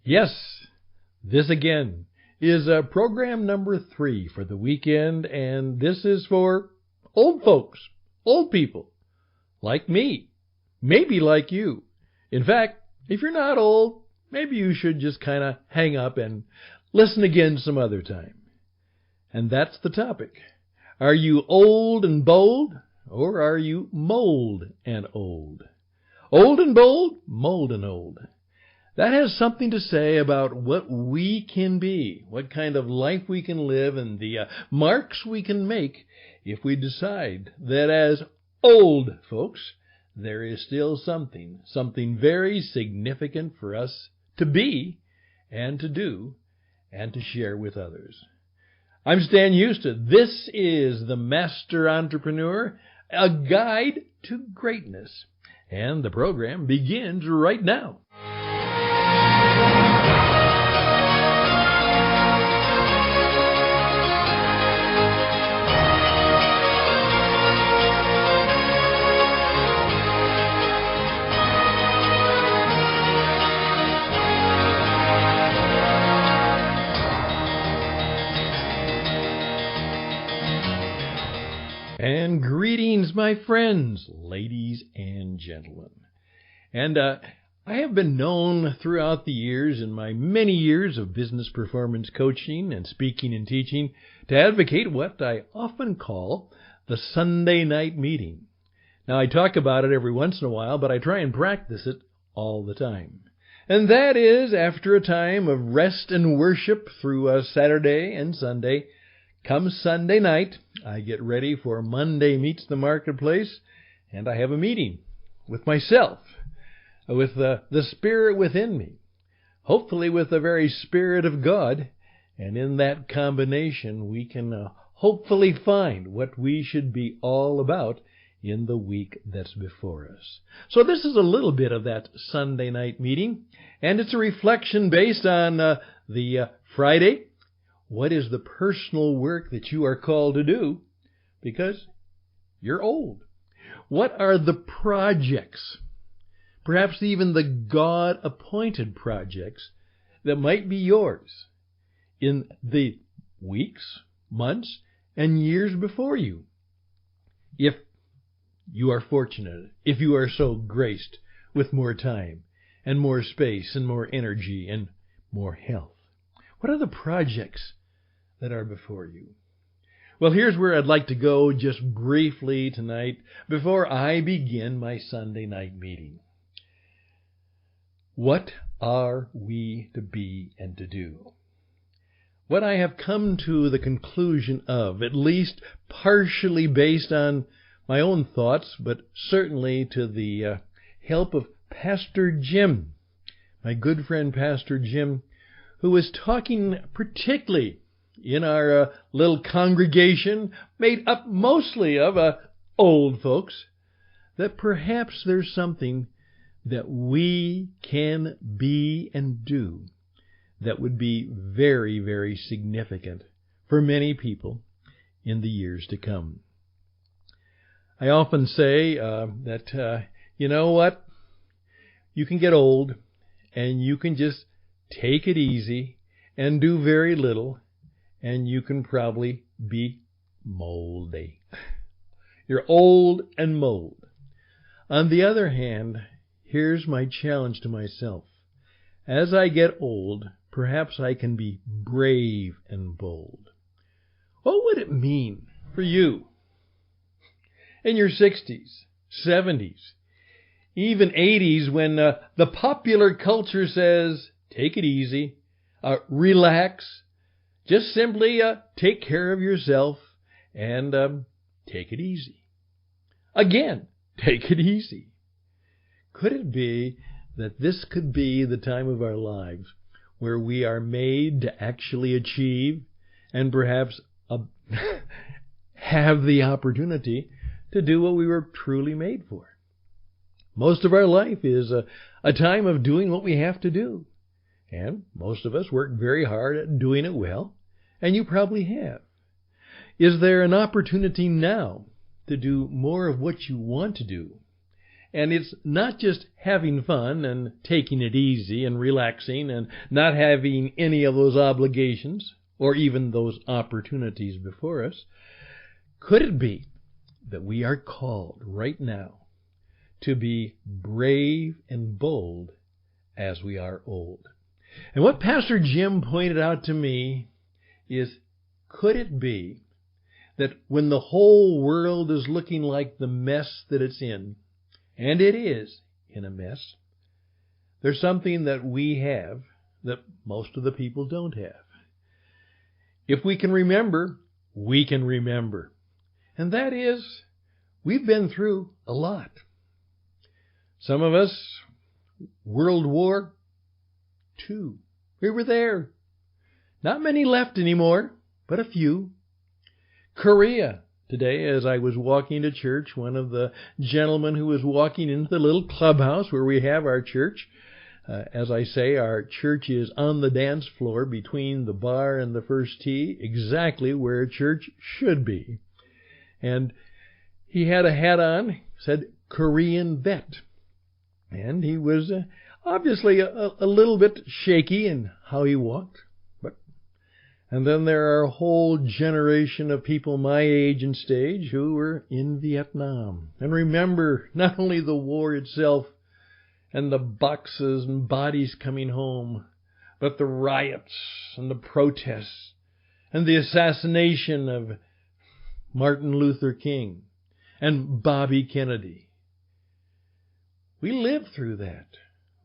Yes, this again is program number 3 for the weekend, and this is for old folks, old people, like me, maybe like you. In fact, if you're not old, maybe you should just kind of hang up and listen again some other time. And that's the topic. Are you old and bold, or are you mold and old? Old and bold, mold and old. That has something to say about what we can be, what kind of life we can live, and the marks we can make if we decide that as old folks, there is still something very significant for us to be and to do and to share with others. I'm Stan Houston. This is The Master Entrepreneur, a guide to greatness. And the program begins right now. And greetings, my friends, ladies and gentlemen. And I have been known throughout the years, in my many years of business performance coaching and speaking and teaching, to advocate what I often call the Sunday night meeting. Now, I talk about it every once in a while, but I try and practice it all the time. And that is, after a time of rest and worship through Saturday and Sunday, come Sunday night, I get ready for Monday Meets the Marketplace, and I have a meeting with myself, with the Spirit within me, hopefully with the very Spirit of God, and in that combination we can hopefully find what we should be all about in the week that's before us. So this is a little bit of that Sunday night meeting, and it's a reflection based on the Friday. What is the personal work that you are called to do? Because you're old. What are the projects, perhaps even the God-appointed projects, that might be yours in the weeks, months, and years before you? If you are fortunate, if you are so graced with more time and more space and more energy and more health. What are the projects that are before you? Well, here's where I'd like to go just briefly tonight before I begin my Sunday night meeting. What are we to be and to do? What I have come to the conclusion of, at least partially based on my own thoughts, but certainly to the help of Pastor Jim, my good friend Pastor Jim, who was talking particularly in our little congregation, made up mostly of old folks, that perhaps there's something that we can be and do that would be very, very significant for many people in the years to come. I often say that, you know what? You can get old and you can just take it easy and do very little, and you can probably be moldy. You're old and mold. On the other hand, here's my challenge to myself. As I get old, perhaps I can be brave and bold. What would it mean for you in your 60s, 70s, even 80s, when the popular culture says, take it easy, relax, just simply take care of yourself and take it easy. Again, take it easy. Could it be that this could be the time of our lives where we are made to actually achieve and perhaps have the opportunity to do what we were truly made for? Most of our life is a time of doing what we have to do. And most of us work very hard at doing it well, and you probably have. Is there an opportunity now to do more of what you want to do And it's not just having fun and taking it easy and relaxing and not having any of those obligations or even those opportunities before us. Could it be that we are called right now to be brave and bold as we are old? And what Pastor Jim pointed out to me is, could it be that when the whole world is looking like the mess that it's in, and it is in a mess, there's something that we have that most of the people don't have. If we can remember, we can remember. And that is, we've been through a lot. Some of us, World War II. We were there. Not many left anymore, but a few. Korea. Today, as I was walking to church, one of the gentlemen who was walking into the little clubhouse where we have our church, as I say, our church is on the dance floor between the bar and the first tee, exactly where a church should be. And he had a hat on, said Korean vet. And he was obviously a little bit shaky in how he walked. And then there are a whole generation of people my age and stage who were in Vietnam and remember not only the war itself and the boxes and bodies coming home, but the riots and the protests and the assassination of Martin Luther King and Bobby Kennedy. We lived through that.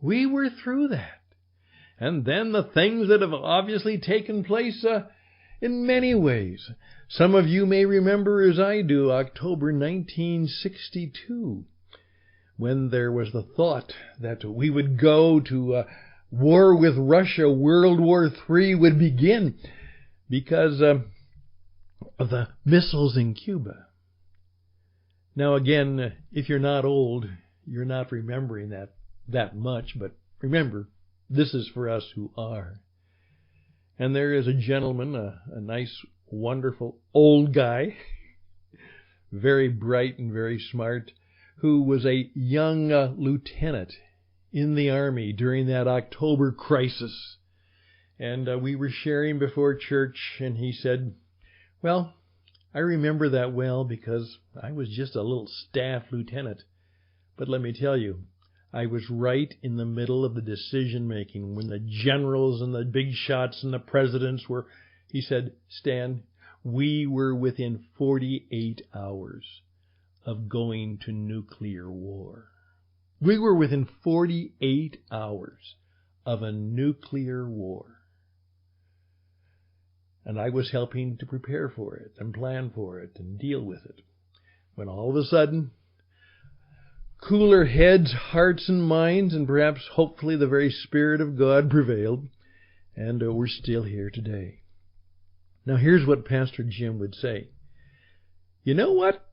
We were through that. And then the things that have obviously taken place in many ways. Some of you may remember, as I do, October 1962, when there was the thought that we would go to war with Russia, World War III would begin because of the missiles in Cuba. Now again, if you're not old, you're not remembering that much, but remember, this is for us who are. And there is a gentleman, a nice, wonderful old guy, very bright and very smart, who was a young lieutenant in the Army during that October crisis. And we were sharing before church, and he said, well, I remember that well because I was just a little staff lieutenant. But let me tell you, I was right in the middle of the decision-making when the generals and the big shots and the presidents were, he said, Stan, we were within 48 hours of going to nuclear war. We were within 48 hours of a nuclear war. And I was helping to prepare for it and plan for it and deal with it. When all of a sudden, cooler heads, hearts, and minds, and perhaps hopefully the very Spirit of God prevailed, and we're still here today. Now here's what Pastor Jim would say. You know what?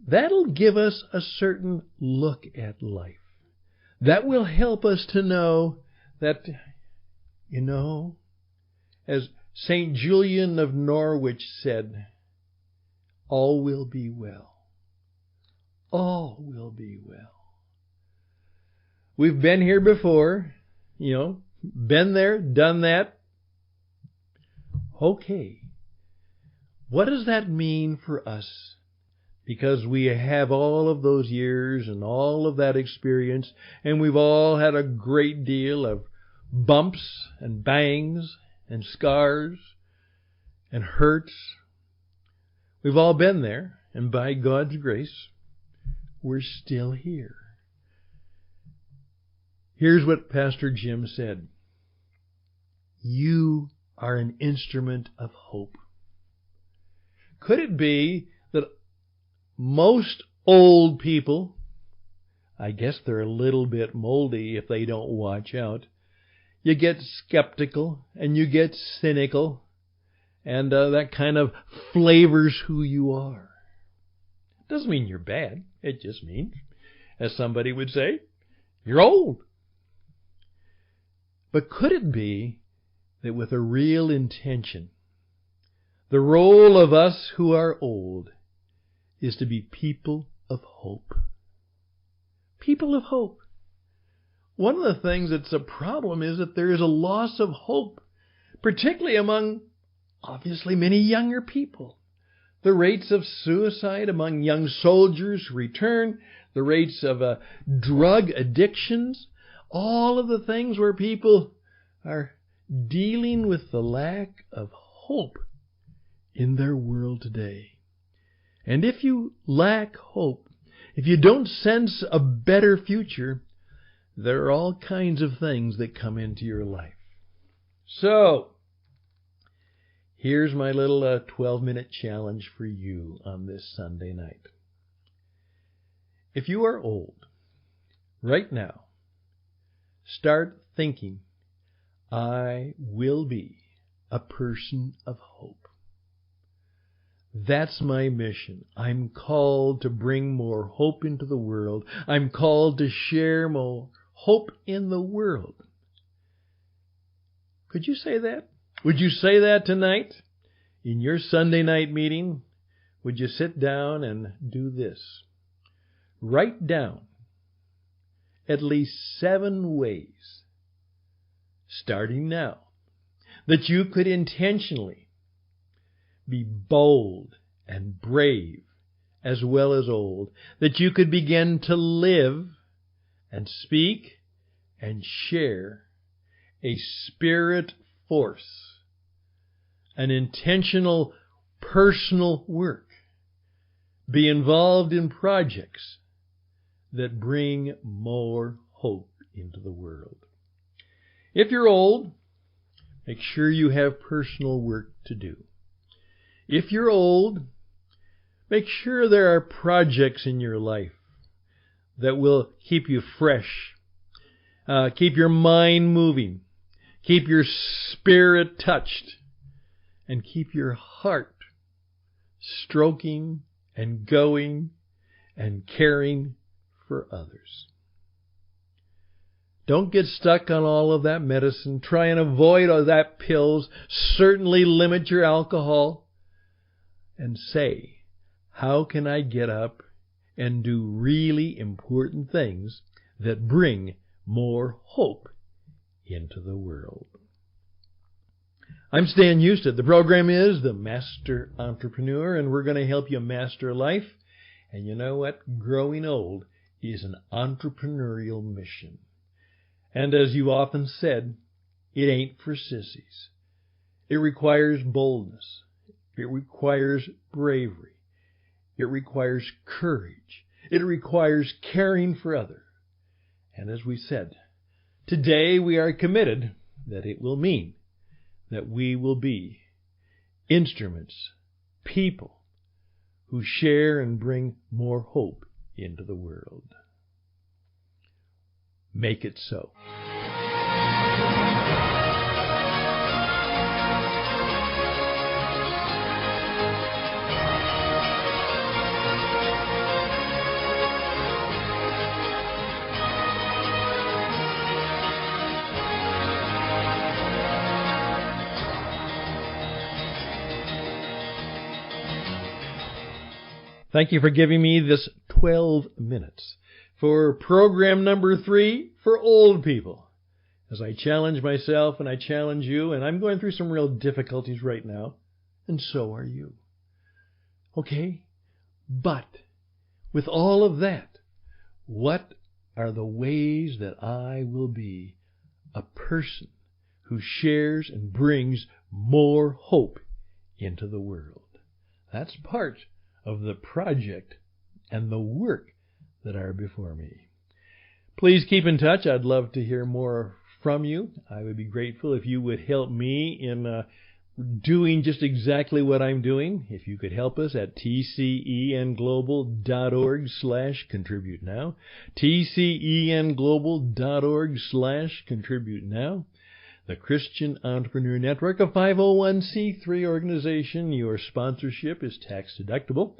That'll give us a certain look at life. That will help us to know that, as St. Julian of Norwich said, all will be well. All will be well. We've been here before, been there, done that. Okay. What does that mean for us? Because we have all of those years and all of that experience, and we've all had a great deal of bumps and bangs and scars and hurts. We've all been there, and by God's grace, we're still here. Here's what Pastor Jim said. You are an instrument of hope. Could it be that most old people, I guess they're a little bit moldy if they don't watch out, you get skeptical and you get cynical, and that kind of flavors who you are. Doesn't mean you're bad. It just means, as somebody would say, you're old. But could it be that with a real intention, the role of us who are old is to be people of hope? People of hope. One of the things that's a problem is that there is a loss of hope, particularly among, obviously, many younger people. The rates of suicide among young soldiers who return, the rates of drug addictions, all of the things where people are dealing with the lack of hope in their world today. And if you lack hope, if you don't sense a better future, there are all kinds of things that come into your life. So, here's my little 12-minute challenge for you on this Sunday night. If you are old, right now, start thinking, I will be a person of hope. That's my mission. I'm called to bring more hope into the world. I'm called to share more hope in the world. Could you say that? Would you say that tonight in your Sunday night meeting? Would you sit down and do this? Write down at least 7 ways, starting now, that you could intentionally be bold and brave as well as old, that you could begin to live and speak and share a spirit force, an intentional personal work, be involved in projects that bring more hope into the world. If you're old, make sure you have personal work to do. If you're old, make sure there are projects in your life that will keep you fresh, keep your mind moving, keep your spirit touched, and keep your heart stroking and going and caring for others. Don't get stuck on all of that medicine. Try and avoid all that pills. Certainly limit your alcohol. And say, how can I get up and do really important things that bring more hope into the world? I'm Stan Husted. The program is The Master Entrepreneur, and we're going to help you master life. And you know what? Growing old is an entrepreneurial mission. And as you often said, it ain't for sissies. It requires boldness. It requires bravery. It requires courage. It requires caring for others. And as we said, today we are committed that it will mean that we will be instruments, people who share and bring more hope into the world. Make it so. Thank you for giving me this 12 minutes for program number 3 for old people. As I challenge myself and I challenge you, and I'm going through some real difficulties right now, and so are you. Okay? But with all of that, what are the ways that I will be a person who shares and brings more hope into the world? That's part of the project and the work that are before me. Please keep in touch. I'd love to hear more from you. I would be grateful if you would help me in doing just exactly what I'm doing. If you could help us at tcenglobal.org/contribute now. tcenglobal.org/contribute now. The Christian Entrepreneur Network, a 501c3 organization. Your sponsorship is tax deductible,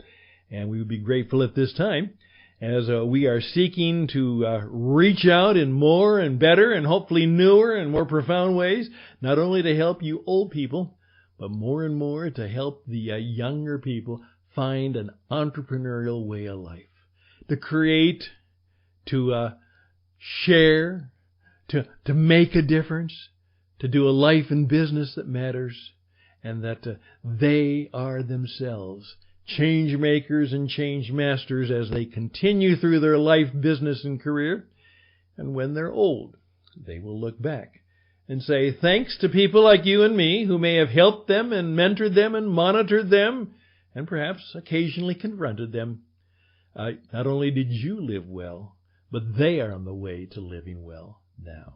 and we would be grateful at this time as we are seeking to reach out in more and better and hopefully newer and more profound ways, not only to help you old people, but more and more to help the younger people find an entrepreneurial way of life, to create, to share, to make a difference, to do a life and business that matters, and that they are themselves change makers and change masters as they continue through their life, business, and career. And when they're old, they will look back and say, thanks to people like you and me who may have helped them and mentored them and monitored them and perhaps occasionally confronted them, not only did you live well, but they are on the way to living well now.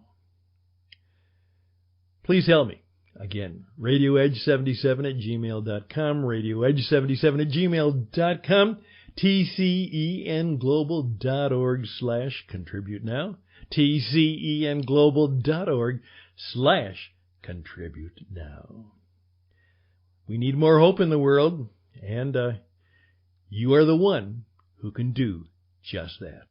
Please help me. Again, RadioEdge77@gmail.com, RadioEdge77@gmail.com, TCENglobal.org/contribute now, TCENglobal.org/contribute now. We need more hope in the world, and you are the one who can do just that.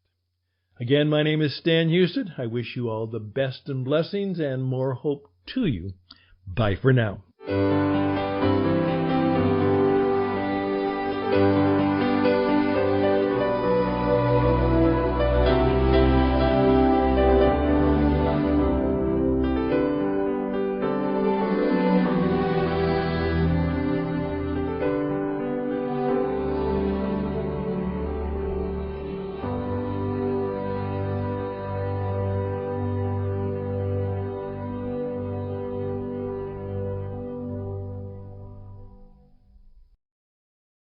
Again, my name is Stan Houston. I wish you all the best and blessings and more hope to you. Bye for now.